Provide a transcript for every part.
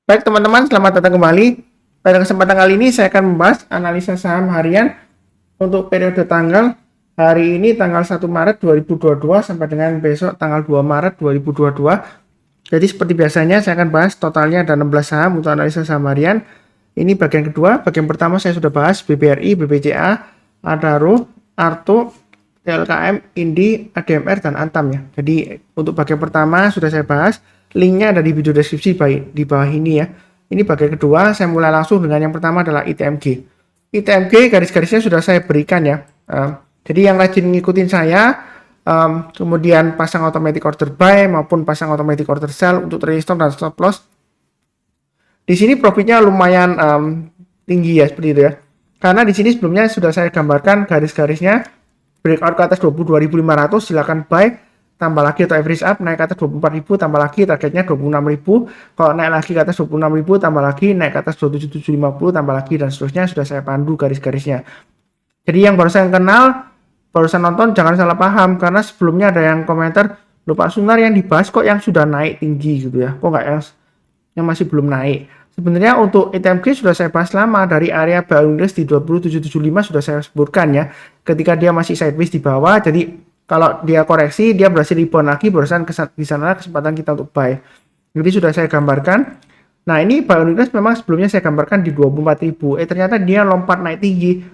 Baik teman-teman, selamat datang kembali. Pada kesempatan kali ini saya akan membahas analisa saham harian untuk periode tanggal hari ini tanggal 1 Maret 2022 sampai dengan besok tanggal 2 Maret 2022. Jadi seperti biasanya saya akan bahas totalnya ada 16 saham untuk analisa saham harian. Ini bagian kedua. Bagian pertama saya sudah bahas BBRI, BBCA, Adaro, Arto, TLKM, Indi, ADMR, dan Antam ya. Jadi untuk bagian pertama sudah saya bahas. Linknya ada di video deskripsi di bawah ini ya. Ini bagian kedua, saya mulai langsung dengan yang pertama adalah ITMG. ITMG garis-garisnya sudah saya berikan ya. Jadi yang rajin ngikutin saya, kemudian pasang automatic order buy maupun pasang automatic order sell untuk trading stop dan stop loss. Di sini profitnya lumayan tinggi ya seperti itu ya. Karena di sini sebelumnya sudah saya gambarkan garis-garisnya breakout ke atas 22.500 silakan buy. Tambah lagi atau average up naik ke atas 24.000 tambah lagi targetnya 26.000. Kalau naik lagi ke atas 26.000 tambah lagi naik ke atas 27.750 tambah lagi dan seterusnya sudah saya pandu garis-garisnya. Jadi yang baru saya kenal, barusan nonton jangan salah paham karena sebelumnya ada yang komentar lupa Sunar yang dibahas kok yang sudah naik tinggi gitu ya. Kok nggak yang masih belum naik. Sebenarnya untuk ITMG sudah saya bahas lama dari area buy interest di 2775 sudah saya sebutkan ya. Ketika dia masih sideways di bawah jadi kalau dia koreksi, dia berhasil rebound lagi, barusan di sana kesempatan kita untuk buy. Jadi sudah saya gambarkan. Nah ini buy on weakness memang sebelumnya saya gambarkan di 24.000. Ternyata dia lompat naik tinggi.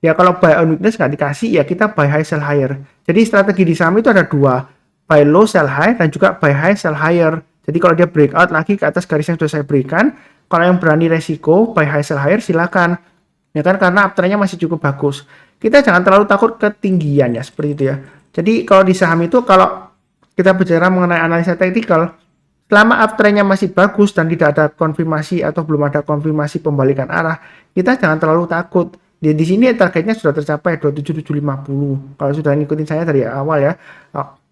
Ya kalau buy on weakness nggak dikasih, ya kita buy high sell higher. Jadi strategi di saham itu ada dua. Buy low sell high dan juga buy high sell higher. Jadi kalau dia breakout lagi ke atas garis yang sudah saya berikan, kalau yang berani resiko buy high sell higher silakan. Ya kan karena uptrendnya masih cukup bagus. Kita jangan terlalu takut ketinggian ya seperti itu ya. Jadi kalau di saham itu kalau kita bicara mengenai analisa teknikal, selama uptrendnya masih bagus dan tidak ada konfirmasi atau belum ada konfirmasi pembalikan arah, kita jangan terlalu takut. Di sini targetnya sudah tercapai 27750. Kalau sudah ngikutin saya dari awal ya,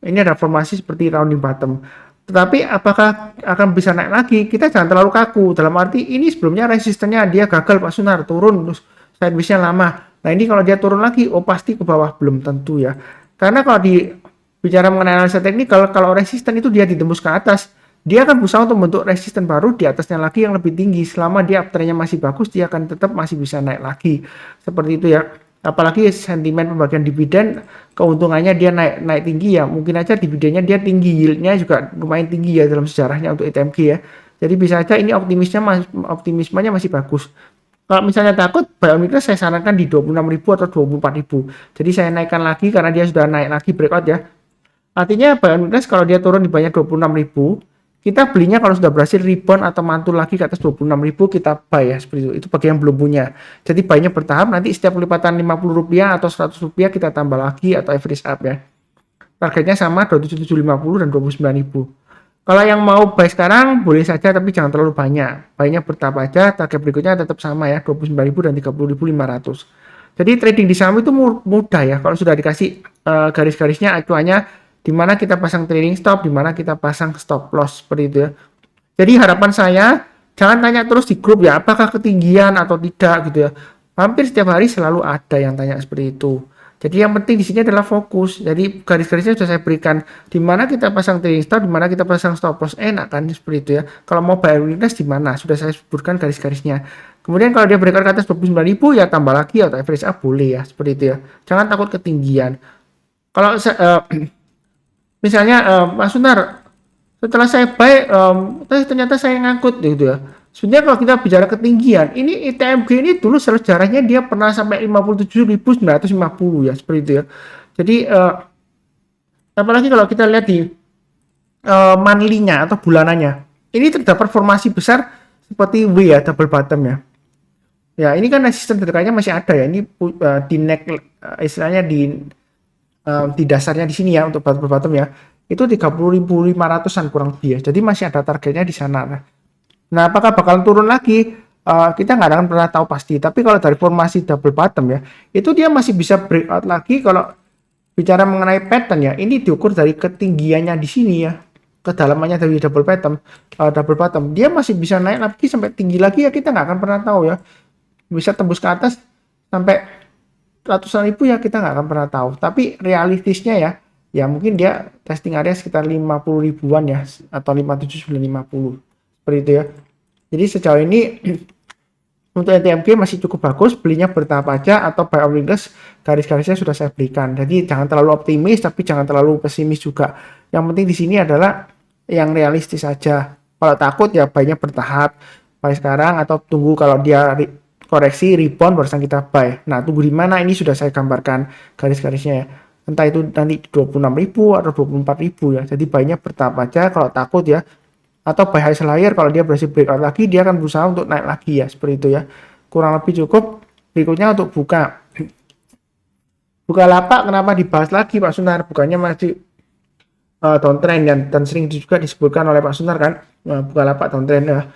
ini ada formasi seperti rounding bottom. Tetapi apakah akan bisa naik lagi? Kita jangan terlalu kaku. Dalam arti ini sebelumnya resistennya dia gagal Pak Sunar, turun terus sideways-nya lama. Nah ini kalau dia turun lagi, oh pasti ke bawah, belum tentu ya. Karena kalau bicara mengenai analisa teknikal, kalau resisten itu dia ditembus ke atas, dia akan berusaha untuk membentuk resisten baru di atasnya lagi yang lebih tinggi. Selama dia uptrendnya masih bagus, dia akan tetap masih bisa naik lagi. Seperti itu ya. Apalagi sentimen pembagian dividen, keuntungannya dia naik tinggi ya. Mungkin aja dividennya dia tinggi, yieldnya juga lumayan tinggi ya dalam sejarahnya untuk ITMG ya. Jadi bisa aja ini optimismenya masih bagus. Kalau misalnya takut, buy on weakness saya sarankan di 26.000 atau 24.000. Jadi saya naikkan lagi karena dia sudah naik lagi breakout ya. Artinya buy on weakness kalau dia turun di banyak 26.000, kita belinya kalau sudah berhasil rebound atau mantul lagi ke atas 26.000 kita buy ya seperti itu. Itu bagi yang belum punya. Jadi buy-nya bertahap, nanti setiap pelipatan Rp50 atau Rp100 kita tambah lagi atau average up ya. Targetnya sama 27.750 dan 29.000. Kalau yang mau buy sekarang boleh saja tapi jangan terlalu banyak. Buy-nya bertahap aja, target berikutnya tetap sama ya, 29.000 dan 30.500. Jadi trading di saham itu mudah ya kalau sudah dikasih garis-garisnya acuannya di mana kita pasang trading stop, di mana kita pasang stop loss seperti itu ya. Jadi harapan saya jangan tanya terus di grup ya apakah ketinggian atau tidak gitu ya. Hampir setiap hari selalu ada yang tanya seperti itu. Jadi yang penting di sini adalah fokus. Jadi garis-garisnya sudah saya berikan di mana kita pasang trading stop, di mana kita pasang stop loss, enak kan seperti itu ya. Kalau mau buy weakness di mana sudah saya sebutkan garis-garisnya. Kemudian kalau dia breakout ke atas 29.000 ya tambah lagi atau average up boleh ya seperti itu ya. Jangan takut ketinggian. Kalau misalnya Mas Sunar setelah saya buy ternyata saya ngangkut gitu ya. Sebenarnya kalau kita bicara ketinggian, ini ITMG ini dulu sejarahnya dia pernah sampai 57.950 ya, seperti itu ya. Jadi apalagi kalau kita lihat di monthly-nya atau bulanannya, ini terdapat formasi besar seperti W ya, double bottom ya. Ya, ini kan resisten terdekatnya masih ada ya. Ini di neck istilahnya di dasarnya di sini ya untuk double bottom ya. Itu 30.500-an kurang lebih ya. Jadi masih ada targetnya di sana. Nah, apakah bakal turun lagi? Kita nggak akan pernah tahu pasti. Tapi kalau dari formasi double bottom ya, itu dia masih bisa breakout lagi. Kalau bicara mengenai pattern ya, ini diukur dari ketinggiannya di sini ya, kedalamannya dari double bottom. Dia masih bisa naik lagi sampai tinggi lagi ya, kita nggak akan pernah tahu ya. Bisa tembus ke atas sampai ratusan ribu ya, kita nggak akan pernah tahu. Tapi realistisnya ya mungkin dia testing area sekitar 50 ribuan ya, atau 57.950 seperti itu ya. Jadi sejauh ini untuk NTMG masih cukup bagus, belinya bertahap aja atau buy on weakness, garis-garisnya sudah saya berikan. Jadi jangan terlalu optimis tapi jangan terlalu pesimis juga. Yang penting di sini adalah yang realistis aja. Kalau takut ya buy-nya bertahap, buy sekarang atau tunggu kalau dia koreksi rebound barusan kita buy. Nah, tunggu di mana ini sudah saya gambarkan garis-garisnya ya. Entah itu nanti 26.000 atau 24.000 ya. Jadi buy-nya bertahap aja kalau takut ya, atau buy high seller kalau dia berhasil breakout lagi dia akan berusaha untuk naik lagi ya, seperti itu ya, kurang lebih cukup. Berikutnya untuk buka lapak, kenapa dibahas lagi Pak Sunar? Bukannya masih downtrend dan sering juga disebutkan oleh Pak Sunar kan, buka lapak downtrend ya.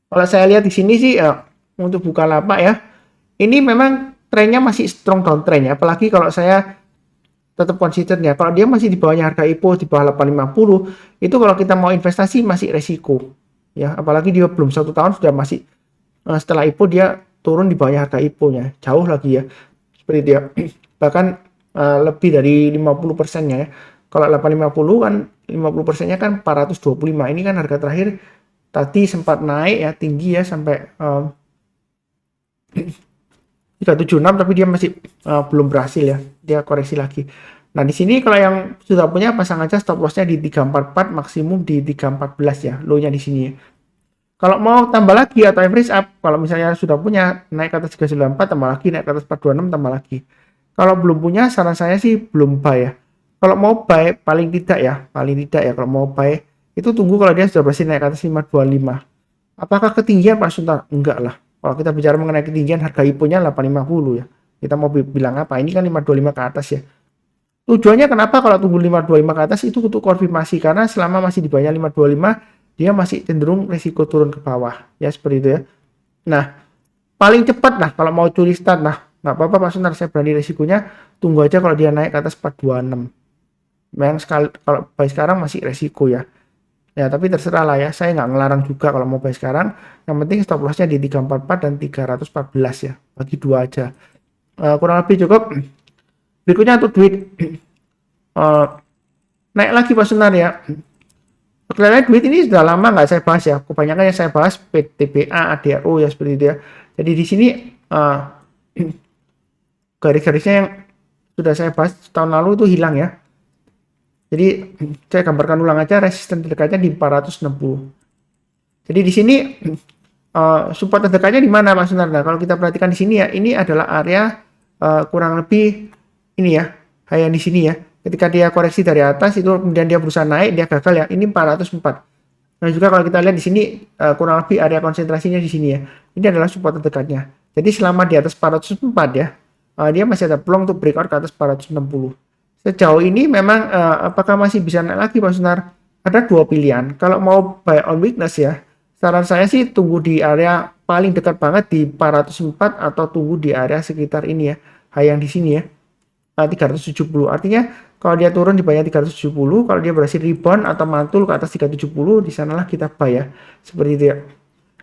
Kalau saya lihat di sini sih untuk buka lapak ya, ini memang trennya masih strong downtrend ya, apalagi kalau saya tetap konsisten ya. Kalau dia masih di bawahnya harga IPO di bawah 850, itu kalau kita mau investasi masih resiko ya. Apalagi dia belum 1 tahun sudah masih setelah IPO dia turun di bawahnya harga IPO-nya, jauh lagi ya. Seperti itu ya. Bahkan lebih dari 50%-nya ya. Kalau 850 kan 50%-nya kan 425. Ini kan harga terakhir tadi sempat naik ya, tinggi ya sampai 376, tapi dia masih belum berhasil ya, dia koreksi lagi. Nah di sini kalau yang sudah punya pasang aja stop lossnya di 344, maksimum di 314 ya, low-nya di sini ya. Kalau mau tambah lagi atau average up, kalau misalnya sudah punya naik ke atas 394 tambah lagi, naik ke atas 426 tambah lagi. Kalau belum punya saran saya sih belum buy ya. Kalau mau buy paling tidak ya kalau mau buy itu tunggu kalau dia sudah berhasil naik ke atas 525. Apakah ketinggian Pak Suntar? Enggak lah. Kalau kita bicara mengenai ketinggian harga IPO-nya 850 ya. Kita mau bilang apa? Ini kan 525 ke atas ya. Tujuannya kenapa kalau tunggu 525 ke atas itu untuk konfirmasi, karena selama masih di bawah 525 dia masih cenderung risiko turun ke bawah ya, seperti itu ya. Nah, paling cepat nah kalau mau curi start, nah nggak apa-apa Pak Sunar, saya berani risikonya tunggu aja kalau dia naik ke atas 426. Memang sekali kalau buy sekarang masih resiko ya. Ya, tapi terserah lah ya. Saya nggak ngelarang juga kalau mau buy sekarang. Yang penting stop loss-nya di 344 dan 314 ya. Bagi dua aja. Kurang lebih cukup. Berikutnya untuk duit. Naik lagi Pak Sunar ya. Sebenarnya duit ini sudah lama nggak saya bahas ya. Kebanyakan yang saya bahas PTBA, ADRO ya, seperti itu ya. Jadi di sini garis-garisnya yang sudah saya bahas tahun lalu itu hilang ya. Jadi saya gambarkan ulang aja, resisten terdekatnya di 460. Jadi di sini support terdekatnya di mana Mas Sunar? Nah, kalau kita perhatikan di sini ya, ini adalah area kurang lebih ini ya, kayak di sini ya. Ketika dia koreksi dari atas itu kemudian dia berusaha naik, dia gagal ya. Ini 404. Nah, juga kalau kita lihat di sini kurang lebih area konsentrasinya di sini ya. Ini adalah support terdekatnya. Jadi selama di atas 404 ya, dia masih ada peluang untuk breakout ke atas 460. Sejauh ini memang apakah masih bisa naik lagi Pak Sunar? Ada dua pilihan. Kalau mau buy on weakness ya, saran saya sih tunggu di area paling dekat banget di 404 atau tunggu di area sekitar ini ya, yang di sini ya, 370. Artinya kalau dia turun di bawah 370, kalau dia berhasil rebound atau mantul ke atas 370, di sanalah kita buy ya. Seperti itu ya.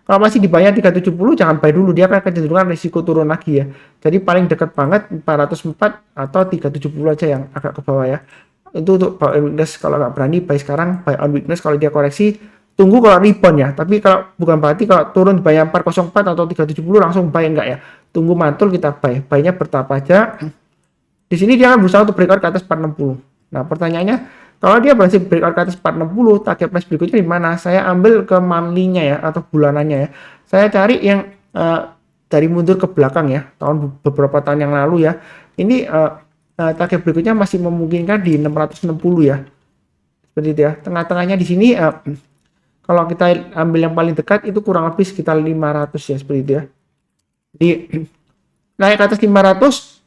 Kalau masih di bawah 370 jangan buy dulu, dia akan kecenderungan risiko turun lagi ya. Jadi paling dekat banget 404 atau 370 aja yang agak ke bawah ya. Itu untuk buy on weakness. Kalau nggak berani buy sekarang, buy on weakness kalau dia koreksi, tunggu kalau rebound ya. Tapi kalau bukan berarti kalau turun di bawah 404 atau 370 langsung buy, enggak ya. Tunggu mantul kita buy. Buy-nya bertahap aja. Di sini dia akan berusaha untuk breakout ke atas 460. Nah, pertanyaannya, kalau dia berhasil breakout ke atas 460, target price berikutnya di mana? Saya ambil ke monthly-nya ya, atau bulanannya ya. Saya cari yang dari mundur ke belakang ya, beberapa tahun yang lalu ya. Ini target berikutnya masih memungkinkan di 660 ya. Seperti itu ya. Tengah-tengahnya di sini, kalau kita ambil yang paling dekat, itu kurang lebih sekitar 500 ya, seperti itu ya. Jadi, naik ke atas 500,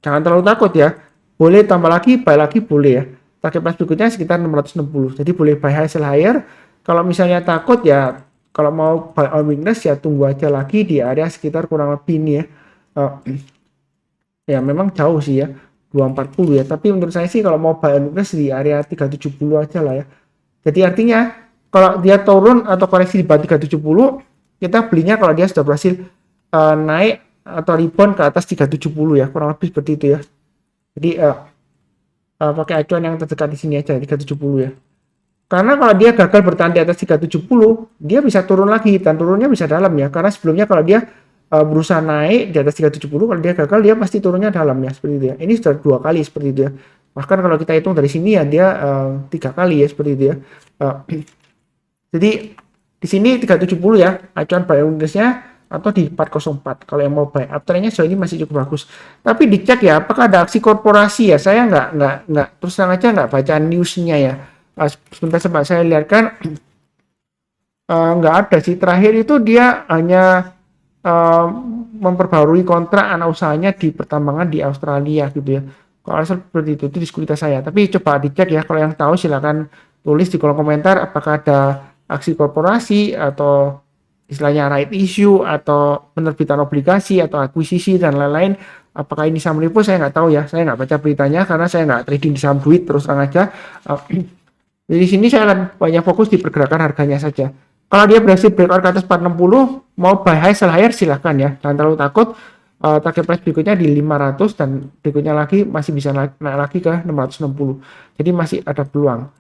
jangan terlalu takut ya. Boleh tambah lagi, buy lagi boleh ya. Target price berikutnya sekitar 660. Jadi boleh buy high sell higher. Kalau misalnya takut ya, kalau mau buy on weakness ya tunggu aja lagi di area sekitar kurang lebih ini ya. Ya memang jauh sih ya, 240 ya. Tapi menurut saya sih kalau mau buy on weakness di area 370 aja lah ya. Jadi artinya kalau dia turun atau koreksi di bawah 370, kita belinya kalau dia sudah berhasil naik atau rebound ke atas 370 ya, kurang lebih seperti itu ya. Jadi pakai acuan yang terdekat di sini aja 370 ya. Karena kalau dia gagal bertahan di atas 370, dia bisa turun lagi dan turunnya bisa dalam ya. Karena sebelumnya kalau dia berusaha naik di atas 370, kalau dia gagal dia pasti turunnya dalam ya, seperti itu ya. Ini sudah 2 kali seperti itu ya. Bahkan kalau kita hitung dari sini ya dia 3 kali ya, seperti itu ya. Jadi di sini 370 ya acuan buy unitnya, atau di 404 kalau yang mau buy. Uptrendnya sejauh ini masih cukup bagus. Tapi dicek ya apakah ada aksi korporasi ya. Saya nggak terus terang aja nggak baca newsnya ya. Sebentar saya lihatkan, nggak ada sih. Terakhir itu dia hanya memperbarui kontrak anak usahanya di pertambangan di Australia gitu ya. Kalau seperti itu di sekuritas saya. Tapi coba dicek ya, kalau yang tahu silakan tulis di kolom komentar apakah ada aksi korporasi atau istilahnya right issue atau penerbitan obligasi atau akuisisi dan lain-lain. Apakah ini saham repo saya nggak tahu ya. Saya nggak baca beritanya karena saya nggak trading di saham duit terus terang aja. Di sini saya akan banyak fokus di pergerakan harganya saja. Kalau dia berhasil breakout ke atas 460, mau buy high sell higher silahkan ya. Jangan terlalu takut. Target price berikutnya di 500 dan berikutnya lagi masih bisa naik lagi ke 660. Jadi masih ada peluang.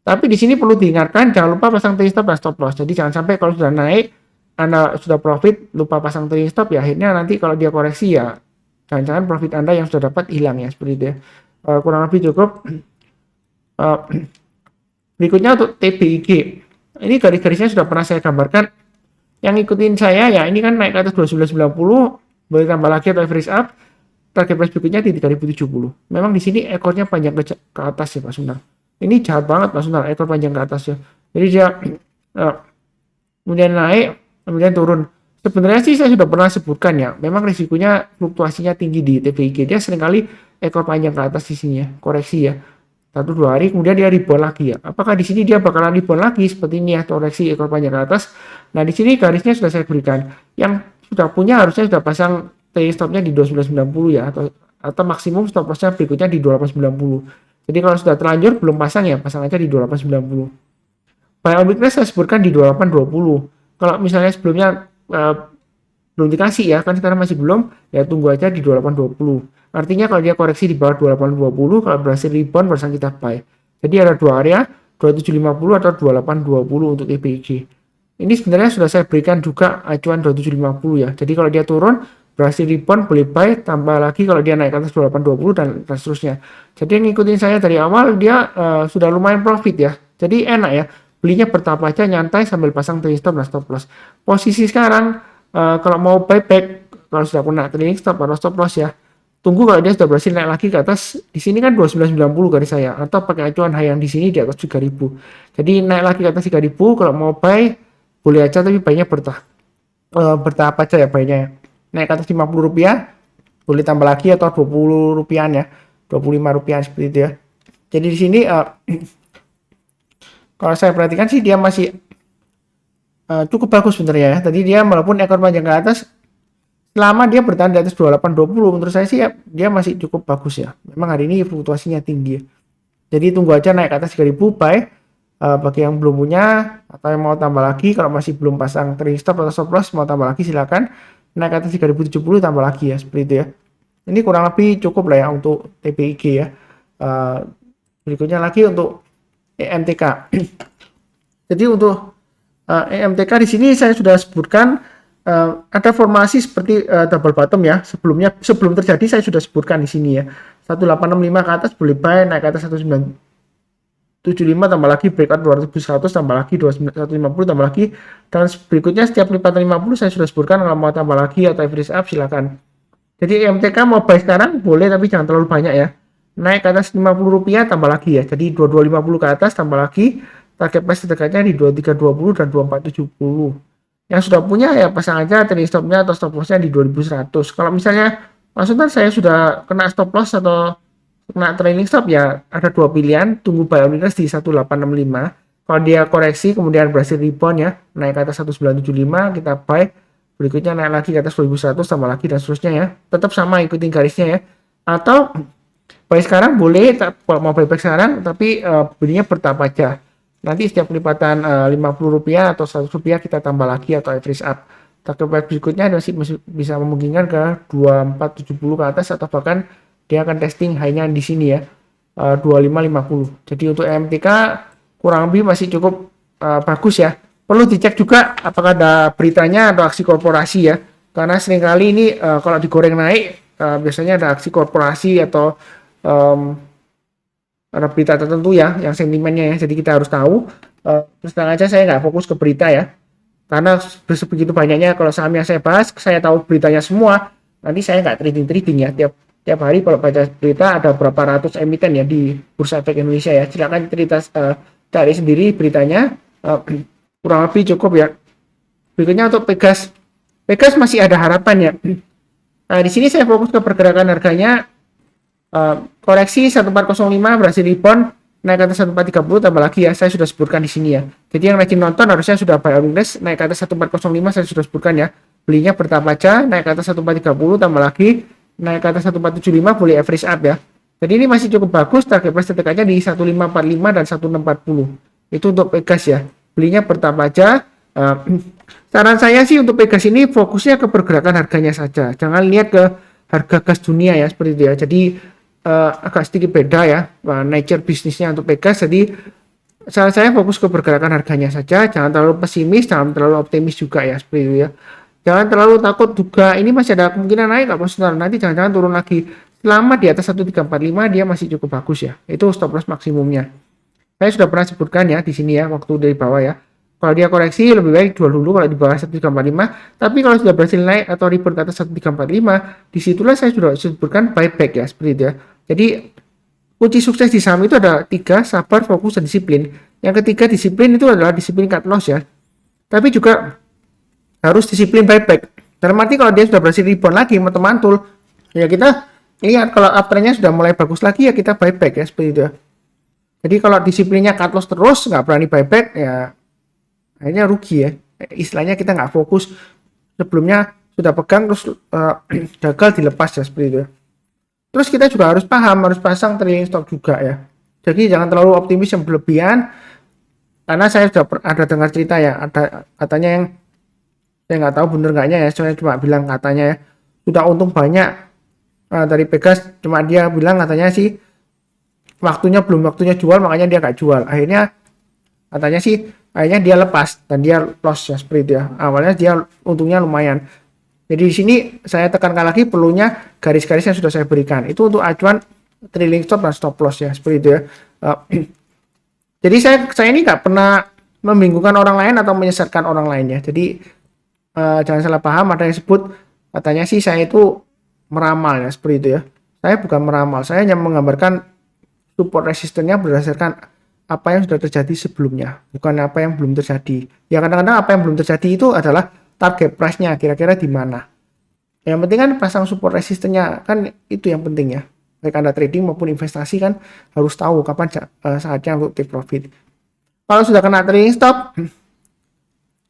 Tapi di sini perlu diingatkan jangan lupa pasang trailing stop dan stop loss. Jadi jangan sampai kalau sudah naik Anda sudah profit lupa pasang trailing stop ya, akhirnya nanti kalau dia koreksi ya jangan-jangan profit Anda yang sudah dapat hilang ya, seperti itu ya. Kurang lebih cukup. Berikutnya untuk TBIG. Ini garis-garisnya sudah pernah saya gambarkan. Yang ngikutin saya ya ini kan naik ke atas 2990, boleh tambah lagi atau average up. Target price berikutnya di 3070. Memang di sini ekornya panjang ke atas ya Pak Sundar. Ini jahat banget Pak Sundar, ekor panjang ke atas ya. Jadi dia kemudian naik, kemudian turun. Sebenarnya sih saya sudah pernah sebutkan ya, memang risikonya fluktuasinya tinggi di TBIG. Dia seringkali ekor panjang ke atas di sini ya, koreksi ya. 1-2 hari kemudian dia rebound lagi ya. Apakah di sini dia bakalan rebound lagi seperti ini ya, koreksi ekor panjang ke atas. Nah, di sini garisnya sudah saya berikan. Yang sudah punya harusnya sudah pasang trailing stopnya di 2990 ya, atau maksimum stop lossnya berikutnya di 2890. Jadi kalau sudah terlanjur belum pasang ya, pasang aja di 2890. Buy on weakness saya sebutkan di 2820. Kalau misalnya sebelumnya belum dikasih ya, kan sekarang masih belum, ya tunggu aja di 2820. Artinya kalau dia koreksi di bawah 2820, kalau berhasil rebound barusan kita buy. Jadi ada 2 area, 2750 atau 2820 untuk TBIG. Ini sebenarnya sudah saya berikan juga acuan 2750 ya. Jadi kalau dia turun, berhasil rebound boleh buy, tambah lagi kalau dia naik ke atas 2820 dan seterusnya. Jadi yang ngikutin saya dari awal dia sudah lumayan profit ya. Jadi enak ya. Belinya bertahap aja, nyantai sambil pasang trailing stop dan stop loss. Posisi sekarang kalau mau buyback, kalau sudah kena trailing stop atau stop loss ya, tunggu kalau dia sudah berhasil naik lagi ke atas. Di sini kan 2990 garis saya, atau pakai acuan high yang di sini di atas 3000. Jadi naik lagi ke atas 3000, kalau mau buy boleh aja, tapi buy-nya bertahap aja ya buy-nya. Naik ke atas 50 rupiah boleh tambah lagi atau 20 rupiah ya, 25 rupiah seperti itu ya. Jadi di sini kalau saya perhatikan sih dia masih cukup bagus sebenarnya ya. Tadi dia walaupun ekor panjang ke atas, selama dia bertahan di atas 2820 menurut saya sih ya, dia masih cukup bagus ya. Memang hari ini fluktuasinya tinggi. Jadi tunggu aja naik ke atas 3000 buy. Bagi yang belum punya atau yang mau tambah lagi, kalau masih belum pasang trailing stop atau stop loss mau tambah lagi silakan. Naik ke atas 3070 tambah lagi ya, seperti itu ya. Ini kurang lebih cukup lah ya untuk TBIG ya. Berikutnya lagi untuk EMTK. Jadi untuk EMTK di sini saya sudah sebutkan ada formasi seperti double bottom ya. Sebelum terjadi saya sudah sebutkan di sini ya. 1865 ke atas boleh buy, naik ke atas 1975 tambah lagi breakout 2100 tambah lagi 2150 tambah lagi, dan berikutnya setiap lipatan 50 saya sudah sebutkan. Kalau mau tambah lagi atau average up silakan. Jadi EMTK mau buy sekarang boleh, tapi jangan terlalu banyak ya. Naik ke atas 50 rupiah tambah lagi ya. Jadi 2250 ke atas tambah lagi. Target price terdekatnya di 2320 dan 2470. Yang sudah punya ya pasang aja trailing stopnya atau stop lossnya di 2100. Kalau misalnya maksudnya saya sudah kena stop loss atau kena trailing stop ya, ada 2 pilihan. Tunggu buy on weakness di 1865. Kalau dia koreksi kemudian berhasil rebound ya, naik ke atas 1975 kita buy. Berikutnya naik lagi ke atas 2100 tambah lagi dan seterusnya ya. Tetap sama ikutin garisnya ya. Atau buy sekarang boleh, mau buyback sekarang tapi belinya bertahap aja. Nanti setiap lipatan 50 rupiah atau 100 rupiah kita tambah lagi atau average up. Target price berikutnya masih bisa memungkinkan ke 2470 ke atas, atau bahkan dia akan testing high-nya di sini ya, 2550. Jadi untuk MTK kurang lebih masih cukup bagus ya. Perlu dicek juga apakah ada beritanya atau aksi korporasi ya. Karena seringkali ini kalau digoreng naik biasanya ada aksi korporasi atau ada berita tertentu ya yang sentimennya ya. Jadi kita harus tahu. Terus terang aja saya nggak fokus ke berita ya. Karena begitu banyaknya kalau saham yang saya bahas, saya tahu beritanya semua. Nanti saya nggak trading ya. Tiap hari kalau baca berita ada berapa ratus emiten ya di Bursa Efek Indonesia ya. Silakan cari sendiri beritanya. Kurang lebih cukup ya. Berikutnya untuk Pegas. Pegas masih ada harapan ya. Nah, di sini saya fokus ke pergerakan harganya. Koreksi 1405 berhasil rebound naik ke atas 1430 tambah lagi ya, saya sudah sebutkan di sini ya. Jadi yang rajin nonton harusnya sudah buy on list naik ke atas 1405, saya sudah sebutkan ya. Belinya bertahap aja naik ke atas 1430 tambah lagi naik ke atas 1475 boleh average up ya. Jadi ini masih cukup bagus, target price terdekat di 1545 dan 1640. Itu untuk Pegas ya. Belinya bertahap aja. Saran saya sih untuk Pegas ini fokusnya ke pergerakan harganya saja. Jangan lihat ke harga gas dunia ya seperti itu ya. Jadi agak sedikit beda ya nature bisnisnya untuk Pegas. Jadi saran saya fokus ke pergerakan harganya saja, jangan terlalu pesimis, jangan terlalu optimis juga ya seperti itu ya. Jangan terlalu takut juga ini masih ada kemungkinan naik apa sebentar, nanti jangan-jangan turun lagi. Selama di atas 1345 dia masih cukup bagus ya. Itu stop loss maksimumnya. Saya sudah pernah sebutkan ya di sini ya waktu dari bawah ya. Kalau dia koreksi lebih baik jual dulu kalau di bawah 1345. Tapi kalau sudah berhasil naik atau rebound ke atas 1345, disitulah saya sudah sebutkan buyback ya seperti itu ya. Jadi kunci sukses di saham itu ada 3, sabar, fokus, dan disiplin. Yang ketiga disiplin itu adalah disiplin cut loss ya. Tapi juga harus disiplin buyback. Dalam arti kalau dia sudah berhasil rebound lagi mantul, ya kita lihat kalau uptrendnya sudah mulai bagus lagi ya kita buyback ya seperti itu ya. Jadi kalau disiplinnya cut loss terus nggak berani buyback ya akhirnya rugi ya. Istilahnya kita nggak fokus, sebelumnya sudah pegang terus gagal dilepas ya seperti itu ya. Terus kita juga harus paham, harus pasang trailing stop juga ya. Jadi jangan terlalu optimis yang berlebihan. Karena saya sudah ada dengar cerita ya, ada katanya yang saya nggak tahu bener nggaknya ya, saya cuma bilang katanya ya, sudah untung banyak dari Pegas, cuma dia bilang katanya sih belum waktunya jual, makanya dia nggak jual. Akhirnya katanya sih, akhirnya dia lepas dan dia loss ya seperti itu ya. Awalnya dia untungnya lumayan. Jadi di sini saya tekankan lagi perlunya garis-garis yang sudah saya berikan. Itu untuk acuan trailing stop dan stop loss ya, seperti itu ya. Jadi saya ini nggak pernah membingungkan orang lain atau menyesatkan orang lain ya. Jadi jangan salah paham, ada yang sebut katanya sih saya itu meramal ya, seperti itu ya. Saya bukan meramal, saya hanya menggambarkan support resistennya berdasarkan apa yang sudah terjadi sebelumnya, bukan apa yang belum terjadi. Ya kadang-kadang apa yang belum terjadi itu adalah target price-nya kira-kira di mana. Yang penting kan pasang support resistennya, kan itu yang penting ya. Baik Anda trading maupun investasi kan harus tahu kapan saatnya untuk take profit. Kalau sudah kena trailing stop,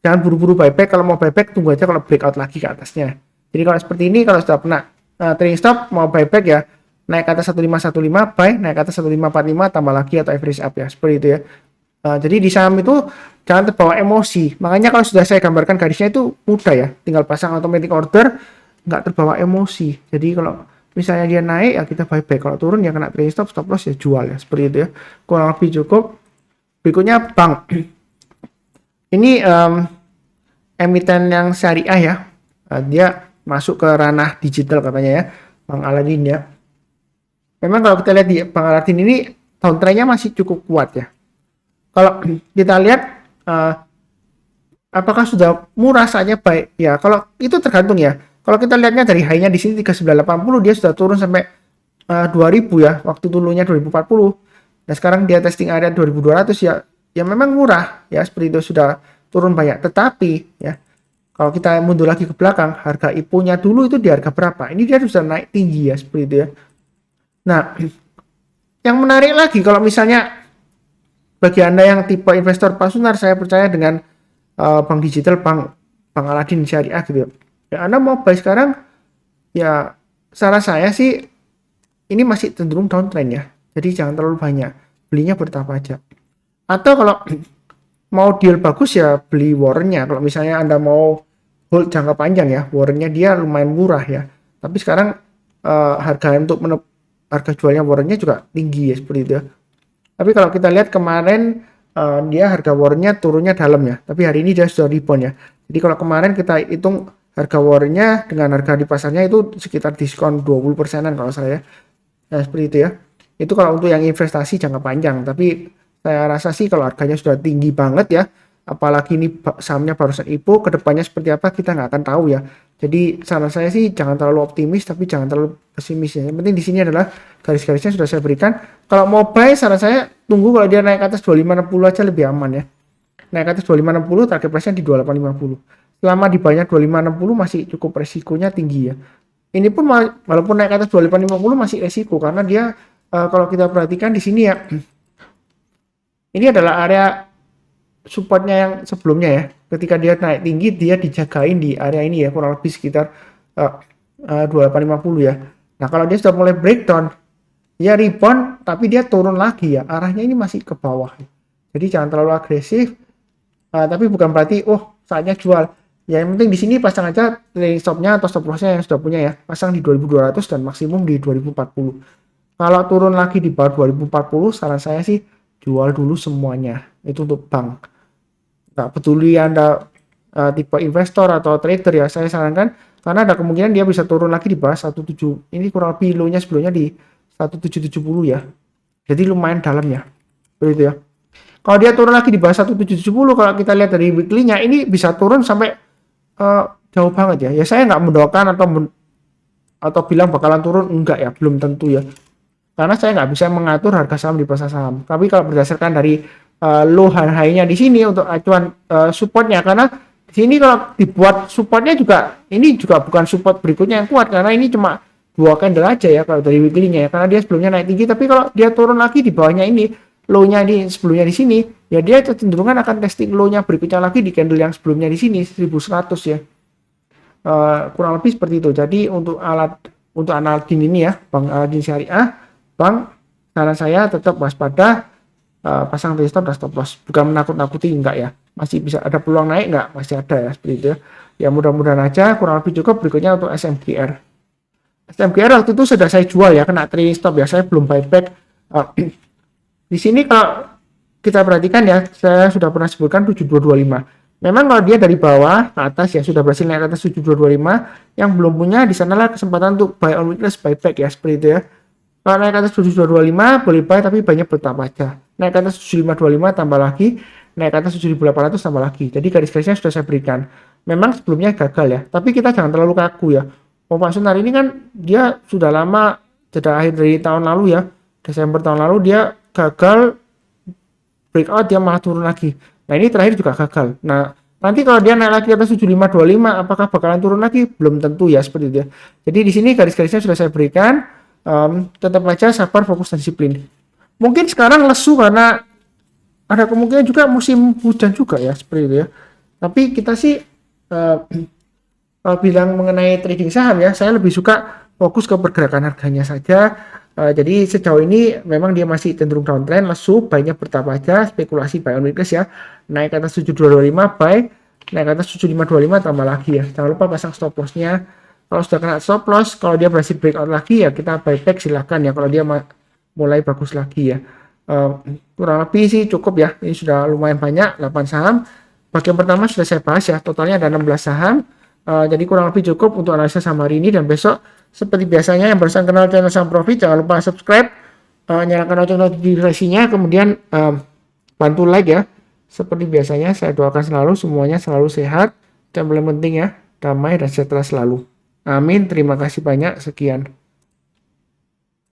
jangan buru-buru buyback. Kalau mau buyback tunggu aja kalau breakout lagi ke atasnya. Jadi kalau seperti ini, kalau sudah kena trailing stop mau buyback ya naik ke atas 1515 buy, naik ke atas 1545 tambah lagi atau average up ya, seperti itu ya. Jadi di saham itu jangan terbawa emosi. Makanya kalau sudah saya gambarkan garisnya itu mudah ya, tinggal pasang automatic order, nggak terbawa emosi. Jadi kalau misalnya dia naik ya kita buyback, kalau turun ya kena trailing stop, stop loss ya jual ya, seperti itu ya. Kurang lebih cukup. Berikutnya bank. Ini emiten yang syariah ya, dia masuk ke ranah digital katanya ya, Bank Aladin ya. Memang kalau kita lihat di Bank Aladin ini downtrend-nya masih cukup kuat ya. Kalau kita lihat apakah sudah murah saatnya baik ya, kalau itu tergantung ya. Kalau kita lihatnya dari high-nya di sini 3980 dia sudah turun sampai 2000 ya, waktu dulunya 2040. Nah sekarang dia testing area 2200 ya, ya memang murah ya, seperti itu sudah turun banyak. Tetapi ya kalau kita mundur lagi ke belakang, harga IPO-nya dulu itu di harga berapa? Ini dia sudah naik tinggi ya, seperti itu ya. Nah yang menarik lagi kalau misalnya bagi Anda yang tipe investor Pak Sunar, saya percaya dengan bank digital, bank Aladin Syariah gitu ya. Anda mau buy sekarang, ya saran saya sih ini masih cenderung downtrend ya. Jadi jangan terlalu banyak, belinya bertahap aja. Atau kalau mau deal bagus ya beli warrantnya. Kalau misalnya Anda mau hold jangka panjang ya, warrantnya dia lumayan murah ya. Tapi sekarang harga jualnya warrantnya juga tinggi ya, seperti itu ya. Tapi kalau kita lihat kemarin dia harga warnya turunnya dalam ya. Tapi hari ini dia sudah rebound ya. Jadi kalau kemarin kita hitung harga warnya dengan harga di pasarnya itu sekitar diskon 20%-an kalau saya. Nah, seperti itu ya. Itu kalau untuk yang investasi jangka panjang. Tapi saya rasa sih kalau harganya sudah tinggi banget ya, apalagi ini sahamnya barusan IPO, kedepannya seperti apa kita nggak akan tahu ya. Jadi saran saya sih jangan terlalu optimis tapi jangan terlalu pesimis ya. Yang penting di sini adalah garis-garisnya sudah saya berikan. Kalau mau buy saran saya tunggu kalau dia naik ke atas 2560 aja lebih aman ya. Naik ke atas 2560 target price-nya di 2850. Selama di bawahnya 2560 masih cukup resikonya tinggi ya. Ini pun walaupun naik ke atas 2850 masih resiko karena dia kalau kita perhatikan di sini ya. Ini adalah area supportnya yang sebelumnya ya. Ketika dia naik tinggi dia dijagain di area ini ya kurang lebih sekitar 2850 ya. Nah kalau dia sudah mulai breakdown ya rebound tapi dia turun lagi ya arahnya ini masih ke bawah. Jadi jangan terlalu agresif. Tapi bukan berarti saatnya jual. Ya yang penting di sini pasang aja trailing stopnya atau stop lossnya yang sudah punya ya. Pasang di 2200 dan maksimum di 2040. Kalau turun lagi di bawah 2040 saran saya sih jual dulu semuanya. Itu untuk bank. Nggak peduli Anda tipe investor atau trader ya, saya sarankan karena ada kemungkinan dia bisa turun lagi di bawah 17. Ini kurang lebih low-nya sebelumnya di 1770 ya. Jadi lumayan dalam ya. Begitu ya. Kalau dia turun lagi di bawah 1770, kalau kita lihat dari weekly-nya ini bisa turun sampai jauh banget ya. Ya saya nggak mendoakan atau bilang bakalan turun, enggak ya, belum tentu ya. Karena saya nggak bisa mengatur harga saham di pasar saham. Tapi kalau berdasarkan dari low high-nya di sini untuk acuan supportnya, karena di sini kalau dibuat supportnya juga ini juga bukan support berikutnya yang kuat karena ini cuma 2 candle aja ya kalau dari weekly-nya ya. Karena dia sebelumnya naik tinggi tapi kalau dia turun lagi di bawahnya ini low-nya di sebelumnya di sini ya dia kecenderungan akan testing low-nya berikutnya lagi di candle yang sebelumnya di sini 1100 ya. Kurang lebih seperti itu. Jadi untuk analgi ini ya Bang Aladin Syariah, Bang saran saya tetap waspada, pasang trailing stop dan stop loss. Bukan menakut-nakuti enggak ya. Masih bisa ada peluang naik enggak? Masih ada ya seperti itu ya. Ya mudah-mudahan aja kurang lebih cukup. Berikutnya untuk SMGR. SMGR waktu itu sudah saya jual ya kena trailing stop ya. Saya belum buyback. Di sini kalau kita perhatikan ya, saya sudah pernah sebutkan 7225. Memang kalau dia dari bawah ke atas ya sudah berhasil naik ke atas 7225, yang belum punya di sanalah kesempatan untuk buy on weakness buyback ya seperti itu ya. Kalau naik ke atas 7225 boleh buy tapi banyak bertambah aja. Naik ke atas 7525 tambah lagi, naik ke atas 7800 tambah lagi. Jadi garis-garisnya sudah saya berikan. Memang sebelumnya gagal ya, tapi kita jangan terlalu kaku ya. Pak Sunar ini kan dia sudah lama, sejak akhir dari tahun lalu ya, Desember tahun lalu dia gagal breakout, dia malah turun lagi. Nah ini terakhir juga gagal. Nah nanti kalau dia naik lagi ke atas 7525 apakah bakalan turun lagi? Belum tentu ya seperti itu ya. Jadi di sini garis-garisnya sudah saya berikan. Tetap aja sabar, fokus dan disiplin. Mungkin sekarang lesu karena ada kemungkinan juga musim hujan juga ya seperti itu ya. Tapi kita sih kalau bilang mengenai trading saham ya, saya lebih suka fokus ke pergerakan harganya saja. Jadi sejauh ini memang dia masih cenderung downtrend, lesu, buy-nya bertambah aja, spekulasi buy on weakness ya. Naik ke atas 7225 buy, naik ke atas 7525 tambah lagi ya. Jangan lupa pasang stop loss-nya. Kalau sudah kena stop loss, kalau dia berhasil breakout lagi ya kita buyback silahkan ya kalau dia mulai bagus lagi ya. Kurang lebih sih cukup ya. Ini sudah lumayan banyak 8 saham. Bagian pertama sudah saya bahas ya, totalnya ada 16 saham. Jadi kurang lebih cukup untuk analisa saham hari ini dan besok seperti biasanya yang barusan kenal channel Saham Profit jangan lupa subscribe, nyalakan lonceng notifikasinya, kemudian bantu like ya. Seperti biasanya saya doakan selalu semuanya selalu sehat dan paling penting ya damai dan sejahtera selalu. Amin. Terima kasih banyak. Sekian.